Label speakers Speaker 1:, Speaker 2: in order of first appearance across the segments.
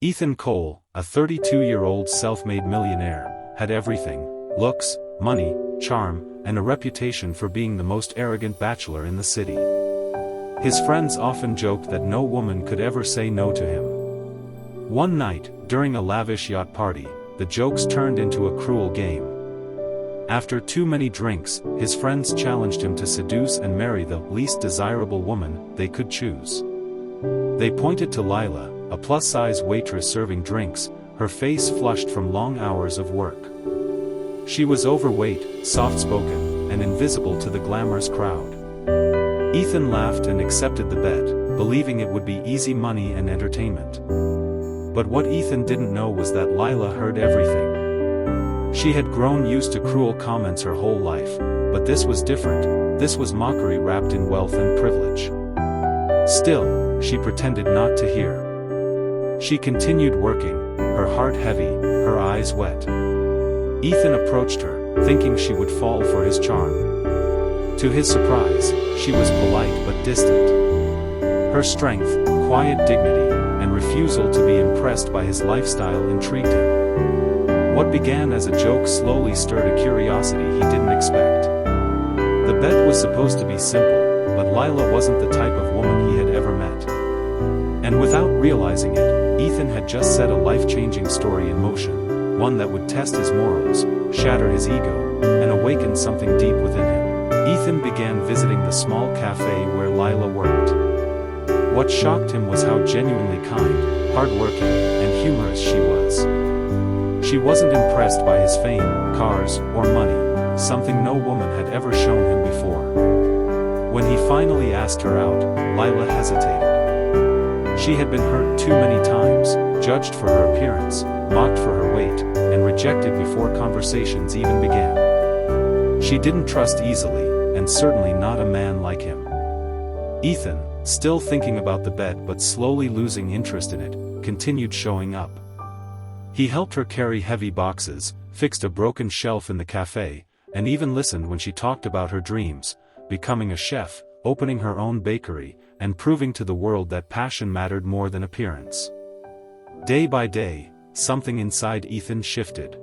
Speaker 1: Ethan Cole, a 32-year-old self-made millionaire, had everything: looks, money, charm, and a reputation for being the most arrogant bachelor in the city. His friends often joked that no woman could ever say no to him. One night, during a lavish yacht party, the jokes turned into a cruel game. After too many drinks, his friends challenged him to seduce and marry the least desirable woman they could choose. They pointed to Lila, a plus-size waitress serving drinks, her face flushed from long hours of work. She was overweight, soft-spoken, and invisible to the glamorous crowd. Ethan laughed and accepted the bet, believing it would be easy money and entertainment. But what Ethan didn't know was that Lila heard everything. She had grown used to cruel comments her whole life, but this was different. This was mockery wrapped in wealth and privilege. Still, she pretended not to hear. She continued working, her heart heavy, her eyes wet. Ethan approached her, thinking she would fall for his charm. To his surprise, she was polite but distant. Her strength, quiet dignity, and refusal to be impressed by his lifestyle intrigued him. What began as a joke slowly stirred a curiosity he didn't expect. The bet was supposed to be simple, but Lila wasn't the type of woman he had ever met. And without realizing it, Ethan had just set a life-changing story in motion, one that would test his morals, shatter his ego, and awaken something deep within him. Ethan began visiting the small cafe where Lila worked. What shocked him was how genuinely kind, hardworking, and humorous she was. She wasn't impressed by his fame, cars, or money, something no woman had ever shown him before. When he finally asked her out, Lila hesitated. She had been hurt too many times, judged for her appearance, mocked for her weight, and rejected before conversations even began. She didn't trust easily, and certainly not a man like him. Ethan, still thinking about the bet but slowly losing interest in it, continued showing up. He helped her carry heavy boxes, fixed a broken shelf in the cafe, and even listened when she talked about her dreams, becoming a chef, opening her own bakery, and proving to the world that passion mattered more than appearance. Day by day, something inside Ethan shifted.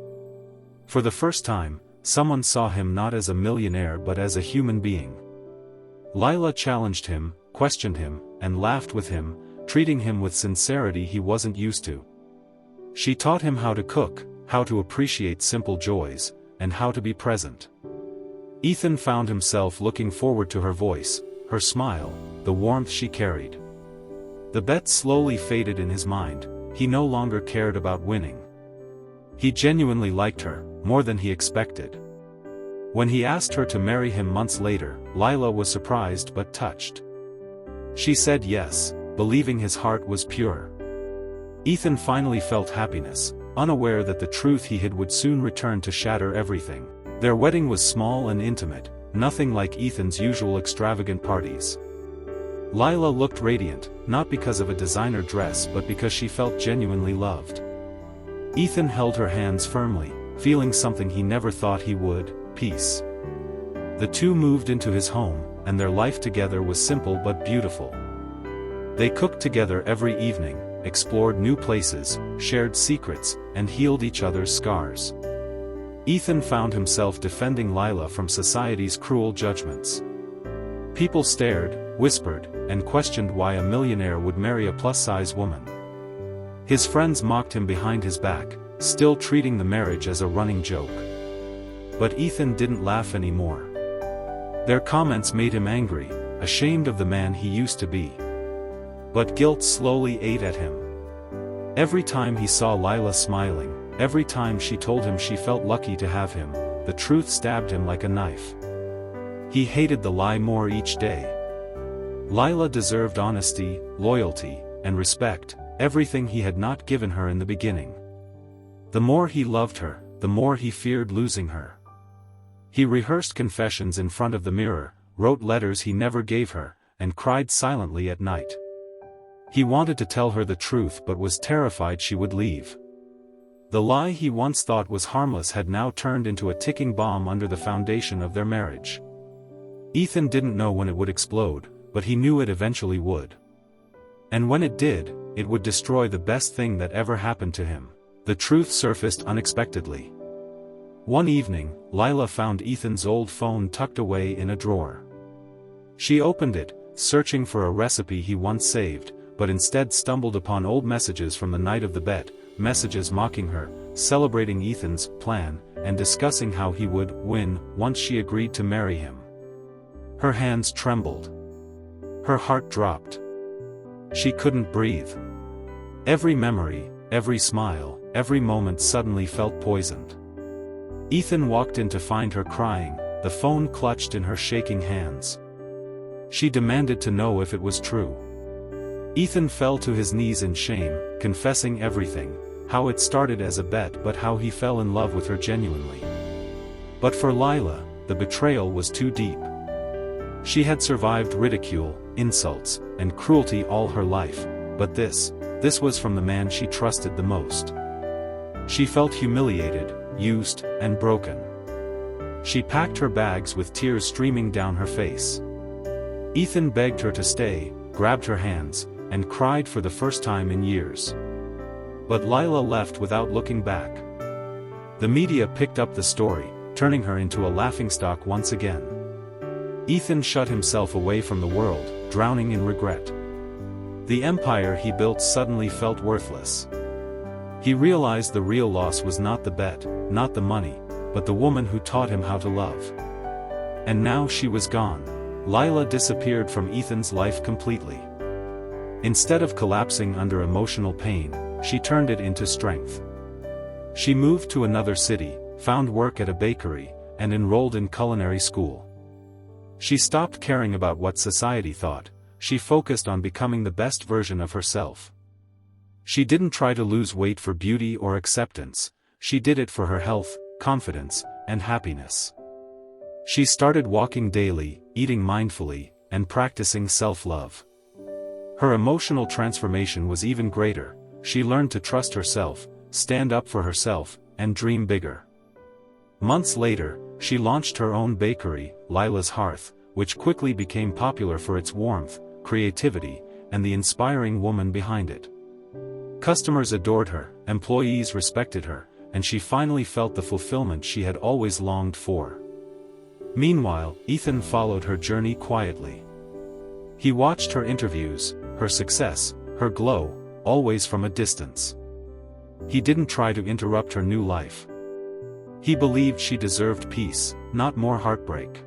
Speaker 1: For the first time, someone saw him not as a millionaire but as a human being. Lila challenged him, questioned him, and laughed with him, treating him with sincerity he wasn't used to. She taught him how to cook, how to appreciate simple joys, and how to be present. Ethan found himself looking forward to her voice, her smile, the warmth she carried. The bet slowly faded in his mind. He no longer cared about winning. He genuinely liked her, more than he expected. When he asked her to marry him months later, Lila was surprised but touched. She said yes, believing his heart was pure. Ethan finally felt happiness, unaware that the truth he hid would soon return to shatter everything. Their wedding was small and intimate, nothing like Ethan's usual extravagant parties. Lila looked radiant, not because of a designer dress but because she felt genuinely loved. Ethan held her hands firmly, feeling something he never thought he would: peace. The two moved into his home, and their life together was simple but beautiful. They cooked together every evening, explored new places, shared secrets, and healed each other's scars. Ethan found himself defending Lila from society's cruel judgments. People stared, whispered, and questioned why a millionaire would marry a plus-size woman. His friends mocked him behind his back, still treating the marriage as a running joke. But Ethan didn't laugh anymore. Their comments made him angry, ashamed of the man he used to be. But guilt slowly ate at him. Every time he saw Lila smiling, every time she told him she felt lucky to have him, the truth stabbed him like a knife. He hated the lie more each day. Lila deserved honesty, loyalty, and respect, everything he had not given her in the beginning. The more he loved her, the more he feared losing her. He rehearsed confessions in front of the mirror, wrote letters he never gave her, and cried silently at night. He wanted to tell her the truth but was terrified she would leave. The lie he once thought was harmless had now turned into a ticking bomb under the foundation of their marriage. Ethan didn't know when it would explode, but he knew it eventually would. And when it did, it would destroy the best thing that ever happened to him. The truth surfaced unexpectedly. One evening, Lila found Ethan's old phone tucked away in a drawer. She opened it, searching for a recipe he once saved, but instead stumbled upon old messages from the night of the bet, messages mocking her, celebrating Ethan's plan, and discussing how he would win once she agreed to marry him. Her hands trembled. Her heart dropped. She couldn't breathe. Every memory, every smile, every moment suddenly felt poisoned. Ethan walked in to find her crying, the phone clutched in her shaking hands. She demanded to know if it was true. Ethan fell to his knees in shame, confessing everything, how it started as a bet but how he fell in love with her genuinely. But for Lila, the betrayal was too deep. She had survived ridicule, insults, and cruelty all her life, but this was from the man she trusted the most. She felt humiliated, used, and broken. She packed her bags with tears streaming down her face. Ethan begged her to stay, grabbed her hands, and cried for the first time in years. But Lila left without looking back. The media picked up the story, turning her into a laughingstock once again. Ethan shut himself away from the world, drowning in regret. The empire he built suddenly felt worthless. He realized the real loss was not the bet, not the money, but the woman who taught him how to love. And now she was gone. Lila disappeared from Ethan's life completely. Instead of collapsing under emotional pain, she turned it into strength. She moved to another city, found work at a bakery, and enrolled in culinary school. She stopped caring about what society thought. She focused on becoming the best version of herself. She didn't try to lose weight for beauty or acceptance. She did it for her health, confidence, and happiness. She started walking daily, eating mindfully, and practicing self-love. Her emotional transformation was even greater. She learned to trust herself, stand up for herself, and dream bigger. Months later, she launched her own bakery, Lila's Hearth, which quickly became popular for its warmth, creativity, and the inspiring woman behind it. Customers adored her, employees respected her, and she finally felt the fulfillment she had always longed for. Meanwhile, Ethan followed her journey quietly. He watched her interviews, her success, her glow, always from a distance. He didn't try to interrupt her new life. He believed she deserved peace, not more heartbreak.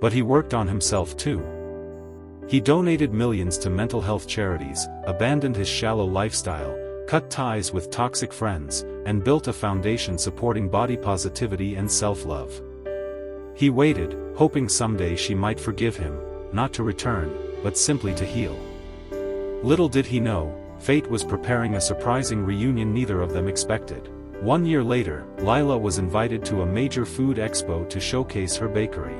Speaker 1: But he worked on himself too. He donated millions to mental health charities, abandoned his shallow lifestyle, cut ties with toxic friends, and built a foundation supporting body positivity and self-love. He waited, hoping someday she might forgive him, not to return, but simply to heal. Little did he know, fate was preparing a surprising reunion neither of them expected. 1 year later, Lila was invited to a major food expo to showcase her bakery.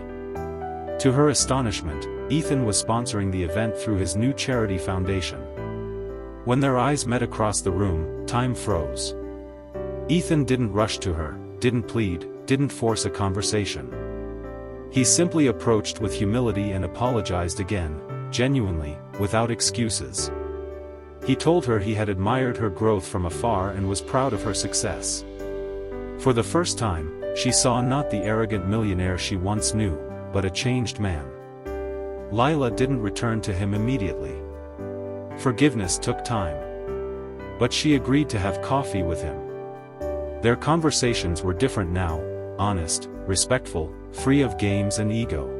Speaker 1: To her astonishment, Ethan was sponsoring the event through his new charity foundation. When their eyes met across the room, time froze. Ethan didn't rush to her, didn't plead, didn't force a conversation. He simply approached with humility and apologized again, genuinely, without excuses. He told her he had admired her growth from afar and was proud of her success. For the first time, she saw not the arrogant millionaire she once knew, but a changed man. Lila didn't return to him immediately. Forgiveness took time. But she agreed to have coffee with him. Their conversations were different now, honest, respectful, free of games and ego.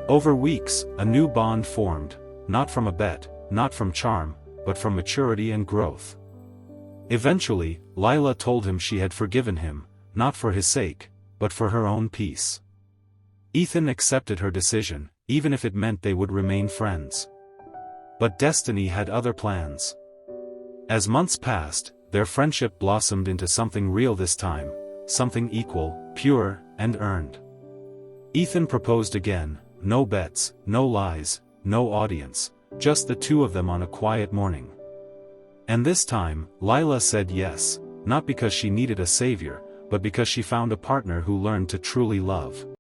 Speaker 1: Over weeks, a new bond formed, not from a bet, not from charm, but from maturity and growth. Eventually, Lila told him she had forgiven him, not for his sake, but for her own peace. Ethan accepted her decision, even if it meant they would remain friends. But destiny had other plans. As months passed, their friendship blossomed into something real this time, something equal, pure, and earned. Ethan proposed again, no bets, no lies, no audience, just the two of them on a quiet morning. And this time, Lila said yes, not because she needed a savior, but because she found a partner who learned to truly love.